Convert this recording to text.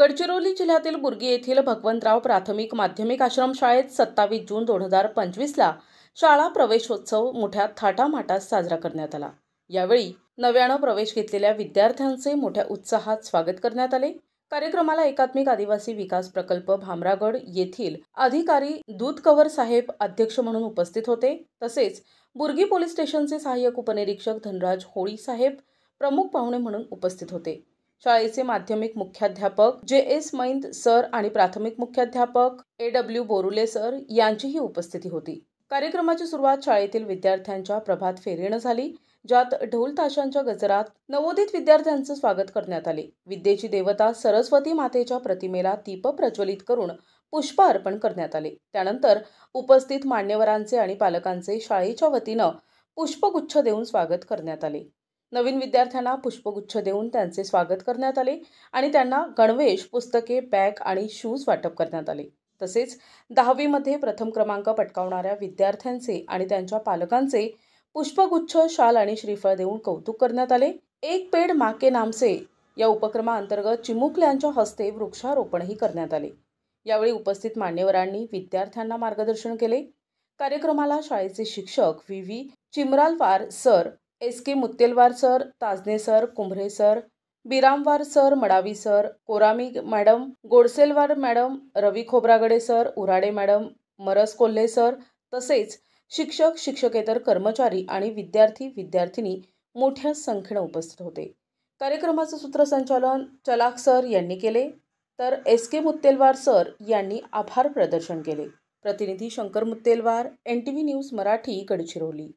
गडचिरोली जिल्ह्यातील बुर्गी येथील भगवंतराव प्राथमिक माध्यमिक आश्रमशाळेत 27 जून 2025ला शाळा प्रवेशोत्सव मोठ्या थाटामाटात साजरा करण्यात आला। यावेळी नव्यानं प्रवेश घेतलेल्या विद्यार्थ्यांचे मोठ्या उत्साहात स्वागत करण्यात आले। कार्यक्रमाला एकात्मिक आदिवासी विकास प्रकल्प भामरागड येथील अधिकारी दूधकवर साहेब अध्यक्ष म्हणून उपस्थित होते। तसेच बुर्गी पोलीस स्टेशनचे सहाय्यक उपनिरीक्षक धनराज होळी साहेब प्रमुख पाहुणे म्हणून उपस्थित होते। शाळेचे माध्यमिक मुख्याध्यापक जे.एस. मैंद सर आणि प्राथमिक मुख्याध्यापक ए.डब्ल्यू. बोरुले सर यांचीही उपस्थिती होती। कार्यक्रमाची सुरुवात शाळेतील विद्यार्थ्यांच्या प्रभात फेरीने झाली, ज्यात ढोल ताशांच्या गजरात नवोदित विद्यार्थ्यांचे स्वागत करण्यात आले। विद्येची देवता सरस्वती मातेच्या प्रतिमेला दीप प्रज्वलित करून पुष्प अर्पण करण्यात आले। त्यानंतर उपस्थित मान्यवरांचे आणि पालकांचे शाळेच्या वतीने पुष्पगुच्छ देऊन स्वागत करण्यात आले। नवीन विद्यार्थ्यांना पुष्पगुच्छ देऊन त्यांचे स्वागत करण्यात आले आणि त्यांना गणवेश, पुस्तके, बॅग आणि शूज वाटप करण्यात आले। तसेच 10वी मध्ये प्रथम क्रमांक पटकावणाऱ्या विद्यार्थ्यांचे आणि त्यांच्या पालकांचे पुष्पगुच्छ, शाल आणि श्रीफळ देऊन कौतुक करण्यात आले। एक पेड़ माँ के नाम से या उपक्रमाअंतर्गत चिमुकल्यांच्या हस्ते वृक्षारोपणही करण्यात आले। यावेळी उपस्थित मान्यवरांनी विद्यार्थ्यांना मार्गदर्शन केले। कार्यक्रमाला शाळेचे शिक्षक V. Chimralwar sir, S K. Muttelwar sir, Tajne sir, Kumbhare sir, Biramwar sir, Madavi sir, Korami madam, Godselwar madam, Ravi Khobragade sir, Urade madam, Maras Kolhe sir तसेच शिक्षक, शिक्षकेतर कर्मचारी आणि विद्यार्थी-विद्यार्थिनी मोठ्या संख्येने उपस्थित होते। कार्यक्रमाचे सूत्रसंचालन चलाख सर यांनी केले, तर एस.के. मुत्तेलवार सर यांनी आभार प्रदर्शन केले। प्रतिनिधी शंकर मुत्तेलवार, NTV न्यूज मराठी, गडचिरोली।